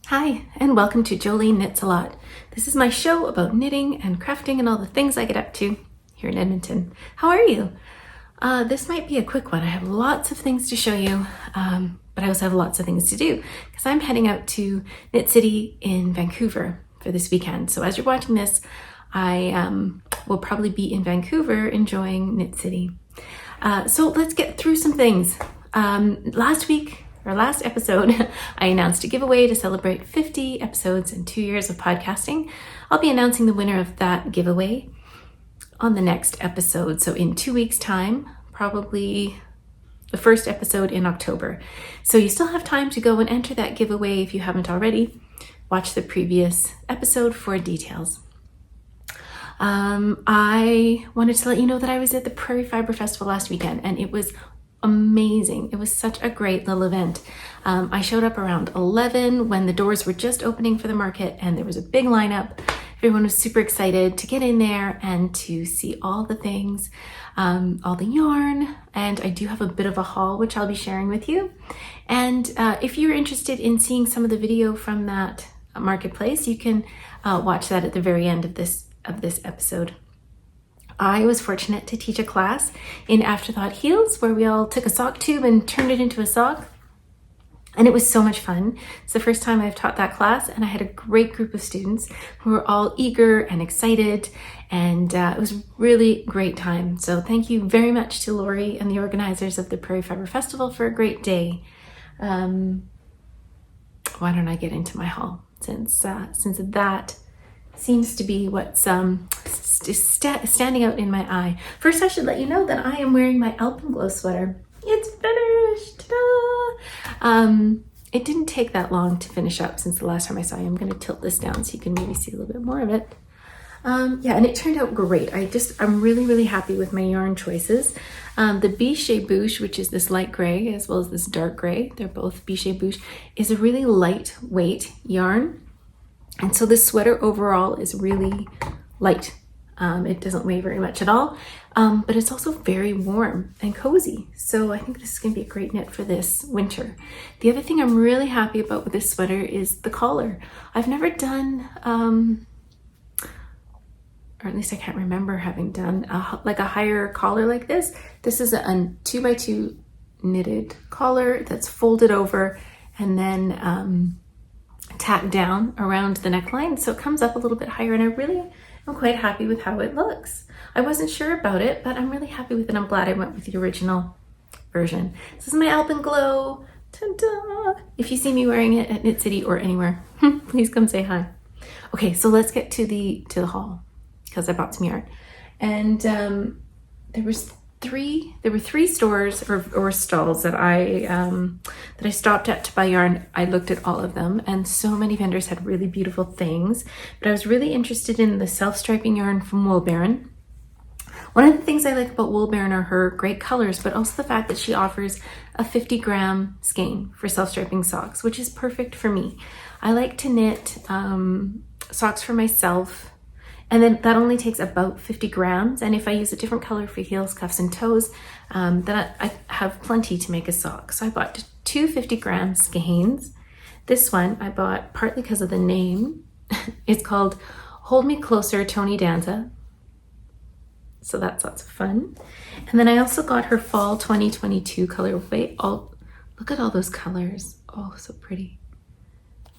Hi, and welcome to Joline Knits a Lot. This is my show about knitting and crafting and all the things I get up to here in Edmonton. How are you? This might be a quick one. I have lots of things to show you, but I also have lots of things to do because I'm heading out to Knit City in Vancouver for this weekend. So as you're watching this, I will probably be in Vancouver enjoying Knit City. So let's get through some things. Last episode, I announced a giveaway to celebrate 50 episodes and 2 years of podcasting. I'll be announcing the winner of that giveaway on the next episode. So in 2 weeks' time, probably the first episode in October. So you still have time to go and enter that giveaway if you haven't already. Watch the previous episode for details. I wanted to let you know that I was at the Prairie Fiber Festival last weekend, and it was amazing. It was such a great little event. I showed up around 11 when the doors were just opening for the market, and there was a big lineup. Everyone was super excited to get in there and to see all the things, all the yarn, and I do have a bit of a haul which I'll be sharing with you. And if you're interested in seeing some of the video from that marketplace, you can watch that at the very end of this episode. I was fortunate to teach a class in Afterthought Heels where we all took a sock tube and turned it into a sock. And it was so much fun. It's the first time I've taught that class, and I had a great group of students who were all eager and excited, and it was a really great time. So thank you very much to Lori and the organizers of the Prairie Fiber Festival for a great day. Why don't I get into my haul since that seems to be what's standing out in my eye. First, I should let you know that I am wearing my Alpenglow sweater. It's finished! Ta-da! It didn't take that long to finish up since the last time I saw you. I'm going to tilt this down so you can maybe see a little bit more of it. Yeah, and it turned out great. I'm really, really happy with my yarn choices. The Bichet Bouche, which is this light gray, as well as this dark gray, they're both Bichet Bouche, is a really lightweight yarn. And so this sweater overall is really light. It doesn't weigh very much at all, but it's also very warm and cozy. So I think this is going to be a great knit for this winter. The other thing I'm really happy about with this sweater is the collar. I've never done, or at least I can't remember having done like a higher collar like this. This is a 2x2 knitted collar that's folded over and then tacked down around the neckline, so it comes up a little bit higher, and I'm quite happy with how it looks. I wasn't sure about it, but I'm really happy with it. I'm glad I went with the original version. This is my Alpenglow. Ta-da! If you see me wearing it at Knit City or anywhere, please come say hi. Okay, so let's get to the haul because I bought some yarn, and there were three stores or stalls that I stopped at to buy yarn. I looked at all of them, and so many vendors had really beautiful things, but I was really interested in the self-striping yarn from Wool Baron. One of the things I like about Wool Baron are her great colors, but also the fact that she offers a 50-gram skein for self-striping socks, which is perfect for me. I like to knit socks for myself, and then that only takes about 50 grams. And if I use a different color for heels, cuffs, and toes, then I have plenty to make a sock. So I bought two 50-gram skeins. This one I bought partly because of the name. It's called Hold Me Closer, Tony Danza. So that's lots of fun. And then I also got her Fall 2022 colorway. Look at all those colors. Oh, so pretty.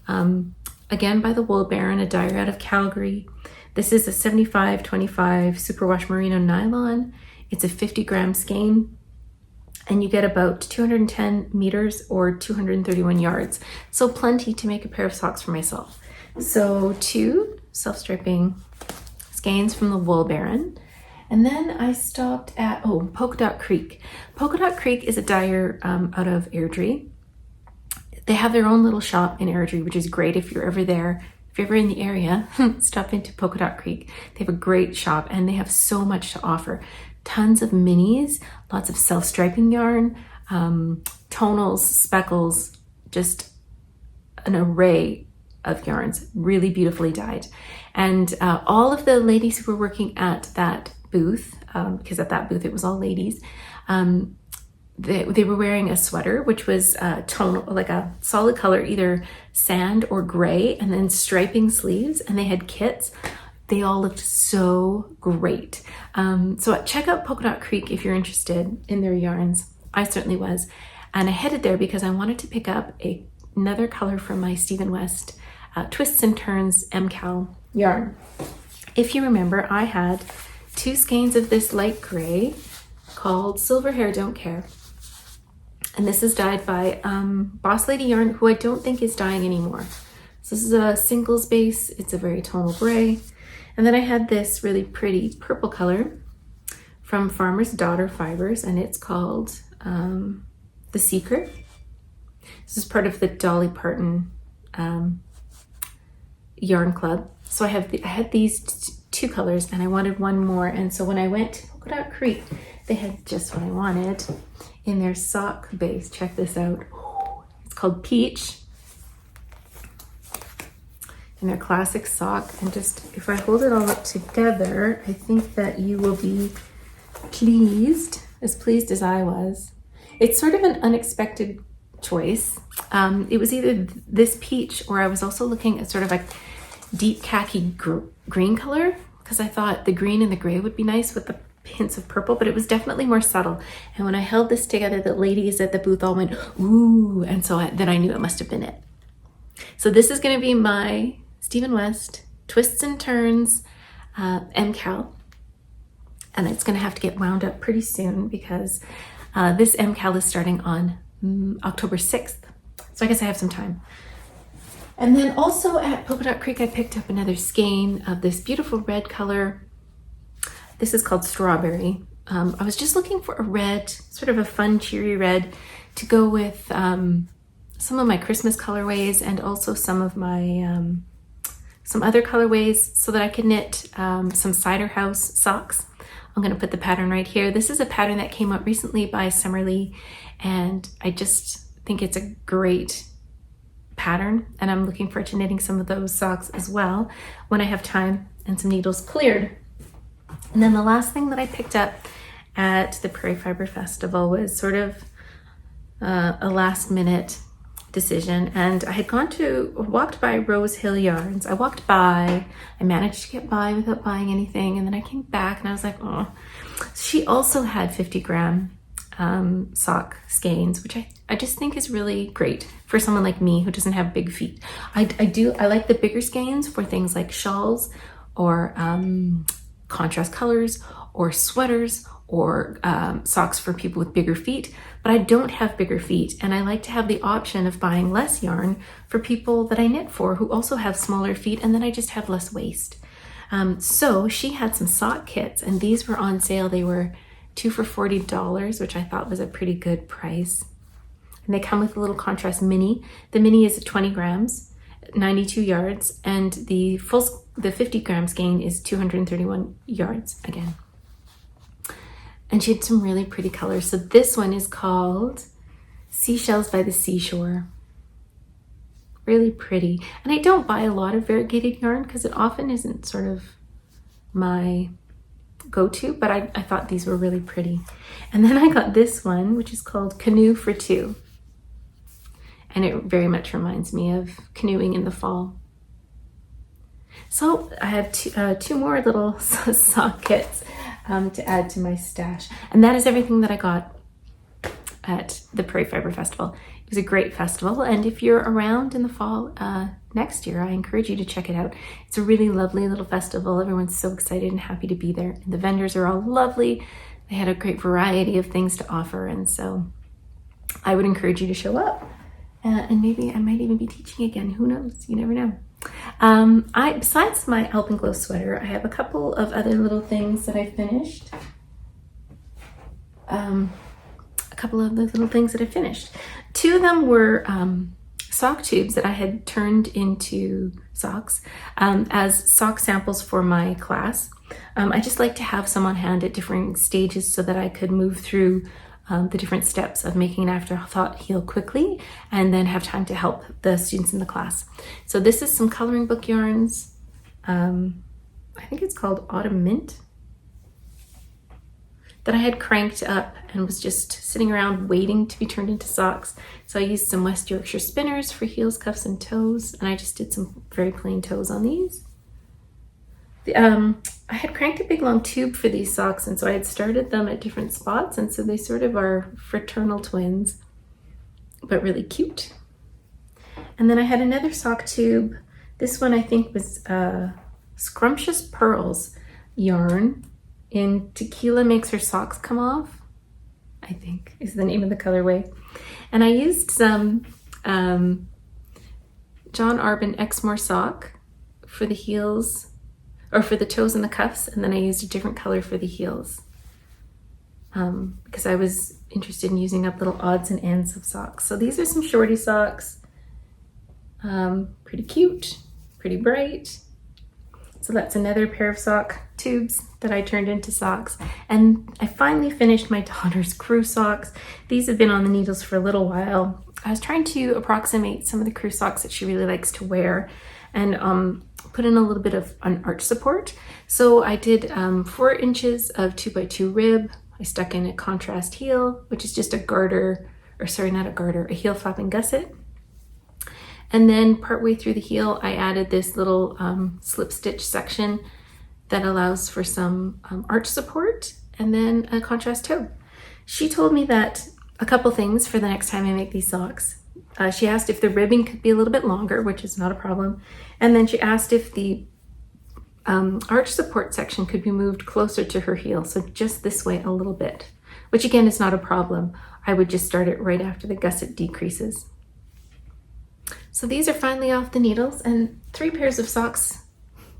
Again, by the Wool Baron, a dyer out of Calgary. This is a 75-25 superwash merino nylon. It's a 50-gram skein, and you get about 210 meters or 231 yards. So plenty to make a pair of socks for myself. So two self-striping skeins from the Wool Baron. And then I stopped at, Polka Dot Creek. Polka Dot Creek is a dyer out of Airdrie. They have their own little shop in Airdrie, which is great if you're ever there if you're ever in the area, stop into Polka Dot Creek. They have a great shop and they have so much to offer. Tons of minis, lots of self-striping yarn, tonals, speckles, just an array of yarns, really beautifully dyed. And all of the ladies who were working at that booth, because at that booth it was all ladies, they were wearing a sweater, which was tonal, like a solid color, either sand or gray, and then striping sleeves, and they had kits. They all looked so great. So check out Polka Dot Creek if you're interested in their yarns. I certainly was. And I headed there because I wanted to pick up another color from my Stephen West Twists and Turns MCal yarn. If you remember, I had 2 skeins of this light gray called Silver Hair Don't Care. And this is dyed by Boss Lady Yarn, who I don't think is dyeing anymore. So this is a singles base. It's a very tonal gray. And then I had this really pretty purple color from Farmer's Daughter Fibers, and it's called The Secret. This is part of the Dolly Parton yarn club. So I had these 2 colors, and I wanted one more. And so when I went to Polka Dot Creek, they had just what I wanted in their sock base. Check this out. It's called Peach. In their classic sock. And just, if I hold it all up together, I think that you will be pleased as I was. It's sort of an unexpected choice. It was either this peach, or I was also looking at sort of like deep khaki green color, because I thought the green and the gray would be nice with the hints of purple, but it was definitely more subtle. And when I held this together, the ladies at the booth all went, ooh, and so then I knew it must have been it. So this is going to be my Stephen West Twists and Turns MCal, and it's going to have to get wound up pretty soon because this MCal is starting on October 6th. So I guess I have some time. And then also at Polka Dot Creek, I picked up another skein of this beautiful red color. This is called Strawberry. I was just looking for a red, sort of a fun, cheery red to go with some of my Christmas colorways and also some of my some other colorways so that I could knit some Cider House socks. I'm going to put the pattern right here. This is a pattern that came up recently by Summerlee, and I just think it's a great pattern, and I'm looking forward to knitting some of those socks as well when I have time and some needles cleared. And then the last thing that I picked up at the Prairie Fiber Festival was sort of a last minute decision, and I had walked by Rose Hill Yarns. I managed to get by without buying anything, and then I came back and I was like, oh. She also had 50-gram sock skeins, which I just think is really great for someone like me who doesn't have big feet. I like the bigger skeins for things like shawls or contrast colors or sweaters or socks for people with bigger feet, but I don't have bigger feet, and I like to have the option of buying less yarn for people that I knit for who also have smaller feet, and then I just have less waste. So she had some sock kits, and these were on sale. They were 2 for $40, which I thought was a pretty good price. And they come with a little contrast mini. The mini is 20 grams, 92 yards, and the 50 gram skein is 231 yards again. And she had some really pretty colors. So this one is called Seashells by the Seashore. Really pretty. And I don't buy a lot of variegated yarn because it often isn't sort of my go-to, but I thought these were really pretty. And then I got this one, which is called Canoe for Two. And it very much reminds me of canoeing in the fall. So I have two more little sock kits to add to my stash. And that is everything that I got at the Prairie Fiber Festival. It was a great festival, and if you're around in the fall next year, I encourage you to check it out. It's a really lovely little festival. Everyone's so excited and happy to be there. And the vendors are all lovely. They had a great variety of things to offer, and so I would encourage you to show up. And maybe I might even be teaching again. Who knows? You never know. Besides my Alpenglow sweater, I have a couple of other little things that I finished. Two of them were sock tubes that I had turned into socks as sock samples for my class. I just like to have some on hand at different stages so that I could move through the different steps of making an afterthought heel quickly and then have time to help the students in the class. So this is some coloring book yarns. I think it's called Autumn Mint, that I had cranked up and was just sitting around waiting to be turned into socks. So I used some West Yorkshire spinners for heels, cuffs, and toes, and I just did some very plain toes on these. I had cranked a big long tube for these socks, and so I had started them at different spots, and so they sort of are fraternal twins, but really cute. And then I had another sock tube. This one I think was Scrumptious Pearls yarn in Tequila Makes Her Socks Come Off, I think is the name of the colorway. And I used some John Arbon Exmoor sock for the heels, or for the toes and the cuffs, and then I used a different color for the heels because I was interested in using up little odds and ends of socks. So these are some shorty socks, pretty cute, pretty bright. So that's another pair of sock tubes that I turned into socks. And I finally finished my daughter's crew socks. These have been on the needles for a little while. I was trying to approximate some of the crew socks that she really likes to wear and put in a little bit of an arch support. So I did 4 inches of 2x2 rib. I stuck in a contrast heel, which is just a garter, or sorry, not a garter, a heel flapping gusset. And then partway through the heel, I added this little slip stitch section that allows for some arch support, and then a contrast toe. She told me that a couple things for the next time I make these socks. She asked if the ribbing could be a little bit longer, which is not a problem. And then she asked if the arch support section could be moved closer to her heel, so just this way a little bit, which again is not a problem. I would just start it right after the gusset decreases. So these are finally off the needles, and 3 pairs of socks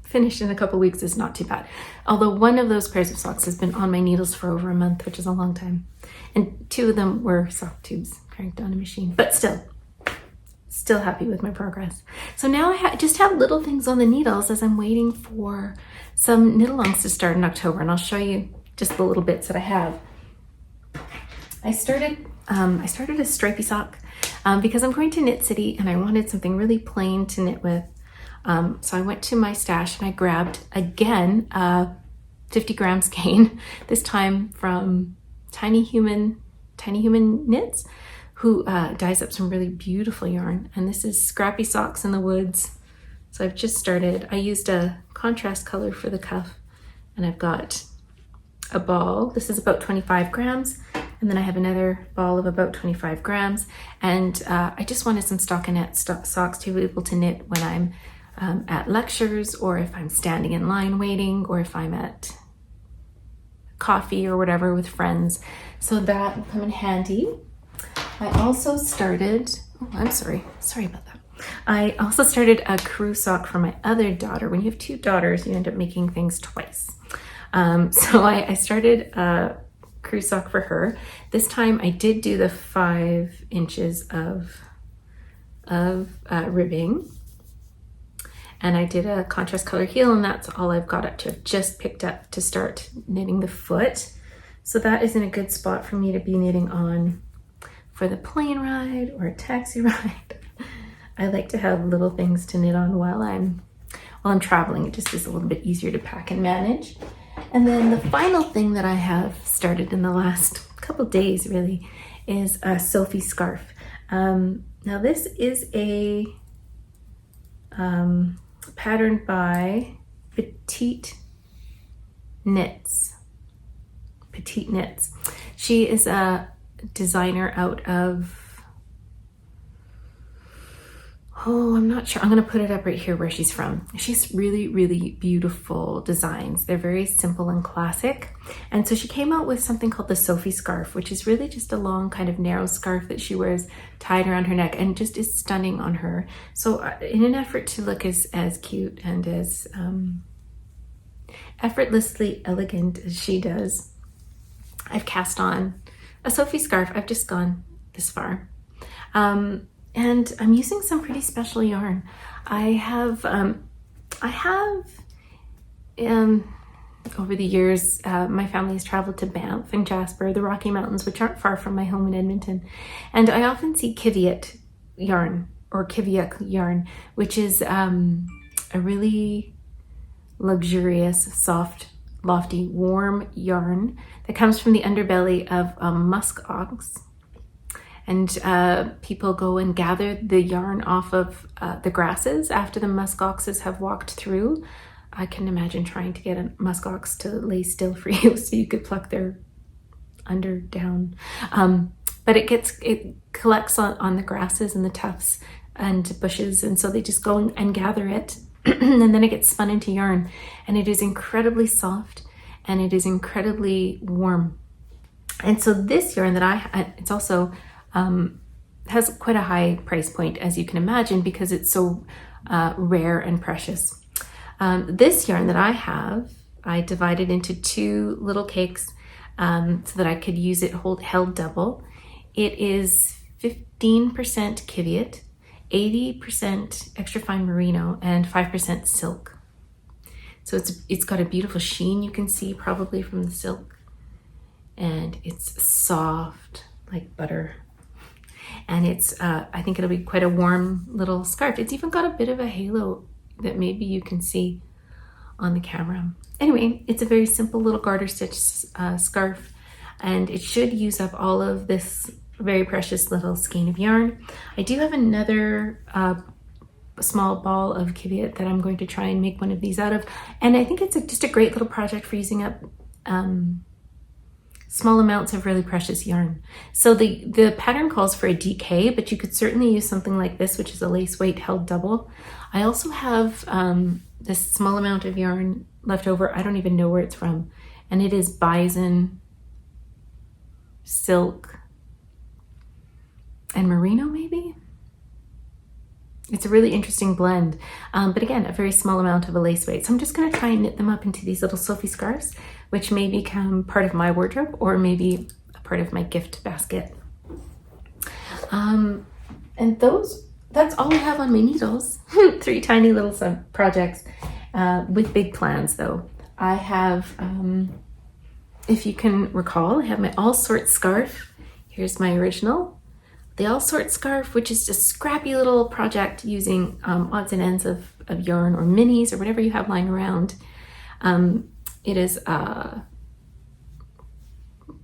finished in a couple weeks is not too bad. Although one of those pairs of socks has been on my needles for over a month, which is a long time. And 2 of them were sock tubes cranked on a machine, but still happy with my progress. So now I just have little things on the needles as I'm waiting for some knit-alongs to start in October, and I'll show you just the little bits that I have. I started a stripy sock because I'm going to Knit City and I wanted something really plain to knit with. So I went to my stash and I grabbed again 50 gram skein, this time from Tiny Human Knits, who dyes up some really beautiful yarn. And this is Scrappy Socks in the Woods. So I've just started. I used a contrast color for the cuff, and I've got a ball. This is about 25 grams. And then I have another ball of about 25 grams. And I just wanted some stockinette socks to be able to knit when I'm at lectures, or if I'm standing in line waiting, or if I'm at coffee or whatever with friends. So that will come in handy. I also started, sorry about that. I also started a crew sock for my other daughter. When you have 2 daughters, you end up making things twice. So I started a crew sock for her. This time I did do the 5 inches of ribbing, and I did a contrast color heel, and that's all I've got up to. I've just picked up to start knitting the foot. So that is in a good spot for me to be knitting on for the plane ride or a taxi ride. I like to have little things to knit on while I'm traveling. It just is a little bit easier to pack and manage. And then the final thing that I have started in the last couple days really is a Sophie scarf. Now this is a pattern by Petite Knits. She is a designer out of, I'm not sure. I'm going to put it up right here where she's from. She's really, really beautiful designs. They're very simple and classic. And so she came out with something called the Sophie scarf, which is really just a long kind of narrow scarf that she wears tied around her neck and just is stunning on her. So in an effort to look as cute and as effortlessly elegant as she does, I've cast on a Sophie scarf. I've just gone this far. And I'm using some pretty special yarn. I have over the years, my family has traveled to Banff and Jasper, the Rocky Mountains, which aren't far from my home in Edmonton. And I often see Kiviat yarn or Kiviak yarn, which is a really luxurious, soft, lofty, warm yarn that comes from the underbelly of musk ox. And people go and gather the yarn off of the grasses after the musk oxes have walked through. I can imagine trying to get a musk ox to lay still for you so you could pluck their down. But it collects on the grasses and the tufts and bushes, and so they just go and gather it, and then it gets spun into yarn, and it is incredibly soft and it is incredibly warm. And so this yarn that it's also has quite a high price point, as you can imagine, because it's so rare and precious. This yarn that I have, I divided into 2 little cakes so that I could use it held double. It is 15% Kiviat, 80% extra fine merino, and 5% silk. So it's got a beautiful sheen, you can see probably from the silk, and it's soft like butter. And it's I think it'll be quite a warm little scarf. It's even got a bit of a halo that maybe you can see on the camera. Anyway, it's a very simple little garter stitch scarf, and it should use up all of this very precious little skein of yarn. I do have another small ball of Kiviat that I'm going to try and make one of these out of, and I think it's just a great little project for using up small amounts of really precious yarn. So the pattern calls for a DK, but you could certainly use something like this, which is a lace weight held double. I also have this small amount of yarn left over. I don't even know where it's from, and it is bison, silk, and merino maybe. It's a really interesting blend, but again, a very small amount of a lace weight. So I'm just going to try and knit them up into these little Sophie scarves, which may become part of my wardrobe or maybe a part of my gift basket. And that's all I have on my needles. 3 tiny little projects with big plans though. I have, if you can recall, I have my All Sorts scarf. Here's my original. The All Sorts scarf, which is just a scrappy little project using odds and ends of yarn or minis or whatever you have lying around. It is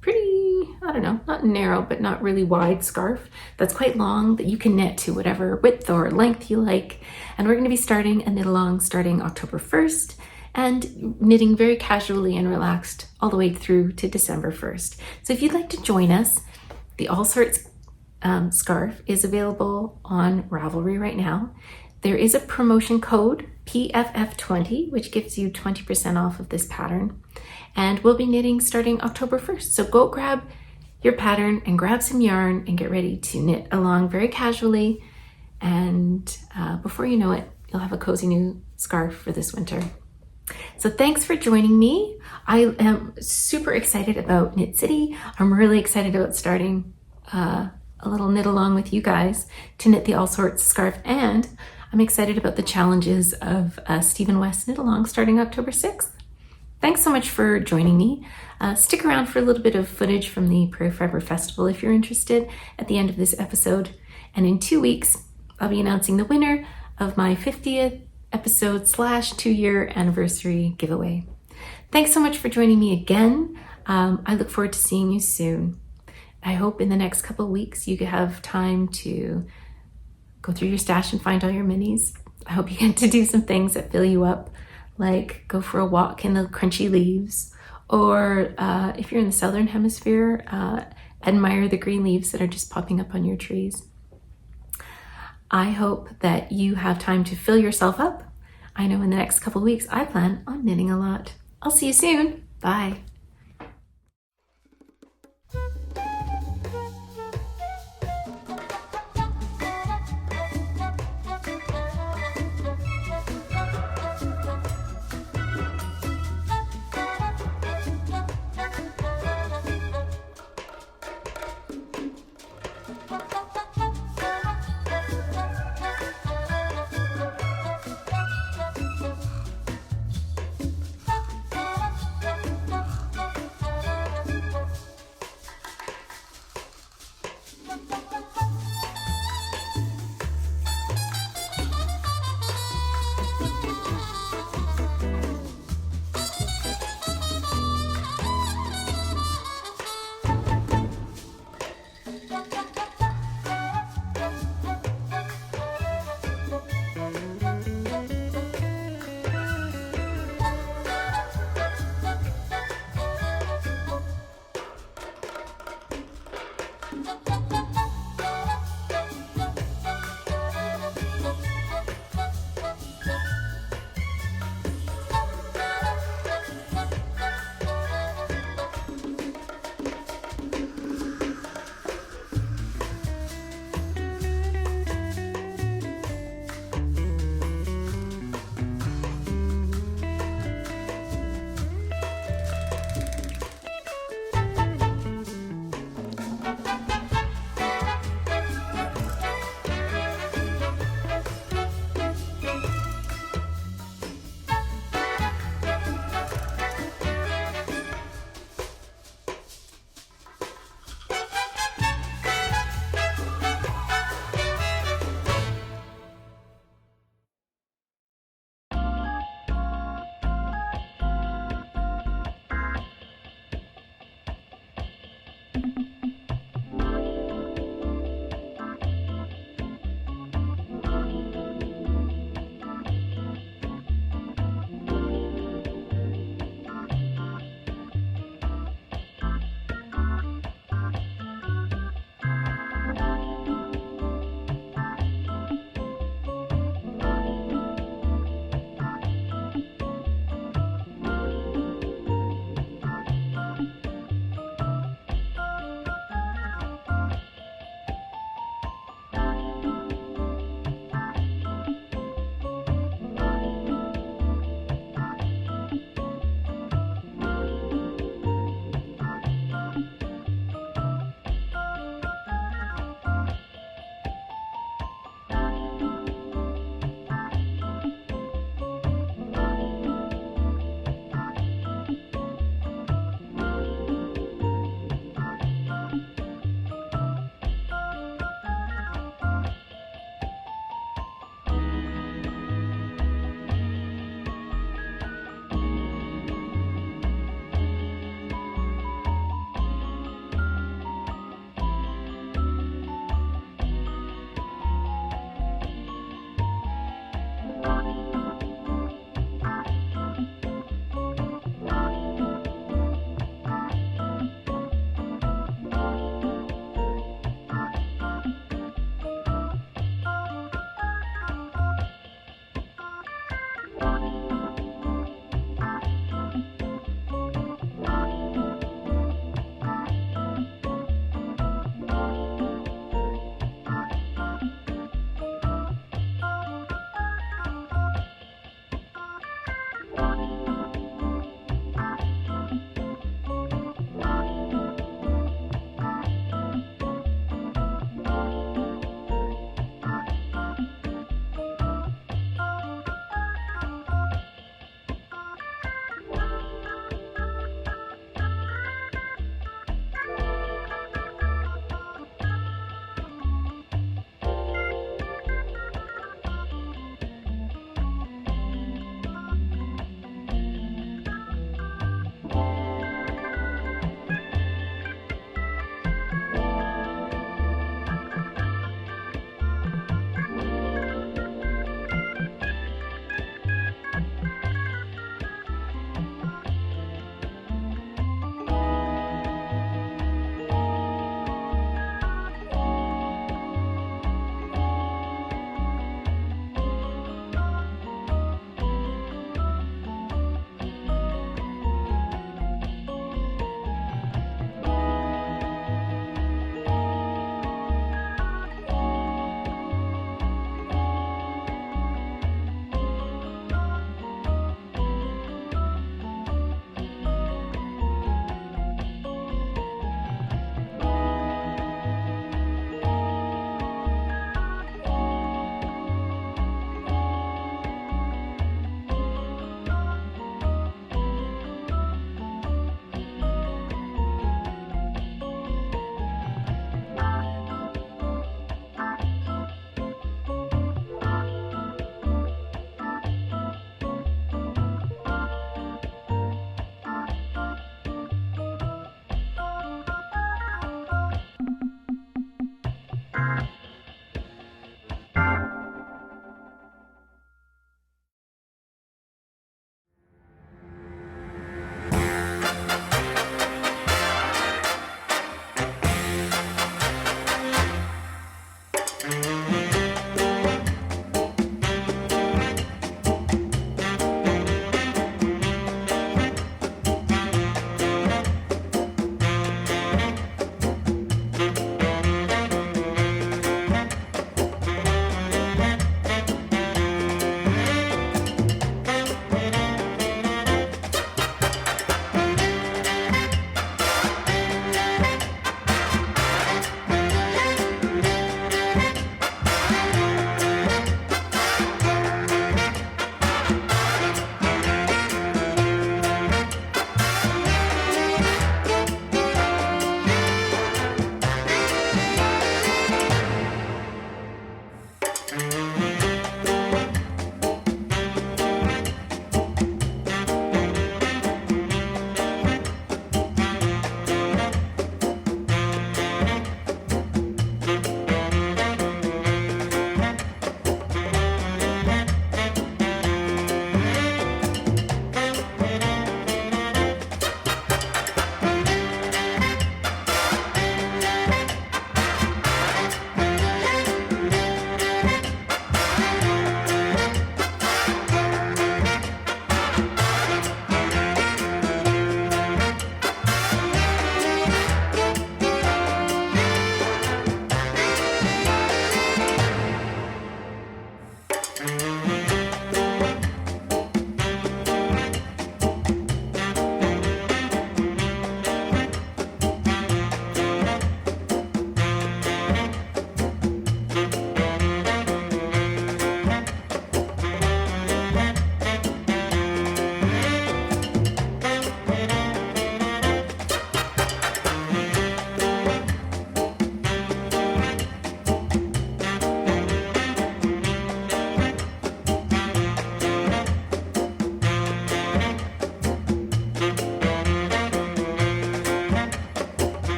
pretty, I don't know, not narrow, but not really wide scarf that's quite long that you can knit to whatever width or length you like. And we're going to be starting a knit along starting October 1st and knitting very casually and relaxed all the way through to December 1st. So if you'd like to join us, the All Sorts scarf is available on Ravelry right now. There is a promotion code PFF20, which gives you 20% off of this pattern. And we'll be knitting starting October 1st. So go grab your pattern and grab some yarn and get ready to knit along very casually. And before you know it, you'll have a cozy new scarf for this winter. So thanks for joining me. I am super excited about Knit City. I'm really excited about starting a little knit along with you guys to knit the All Sorts scarf, and I'm excited about the challenges of Stephen West Knit Along starting October 6th. Thanks so much for joining me. Stick around for a little bit of footage from the Prairie Fiber Festival if you're interested at the end of this episode. And in 2 weeks, I'll be announcing the winner of my 50th episode / 2-year anniversary giveaway. Thanks so much for joining me again. I look forward to seeing you soon. I hope in the next couple of weeks you could have time to go through your stash and find all your minis. I hope you get to do some things that fill you up, like go for a walk in the crunchy leaves, or if you're in the southern hemisphere, admire the green leaves that are just popping up on your trees. I hope that you have time to fill yourself up. I know in the next couple of weeks I plan on knitting a lot. I'll see you soon. Bye.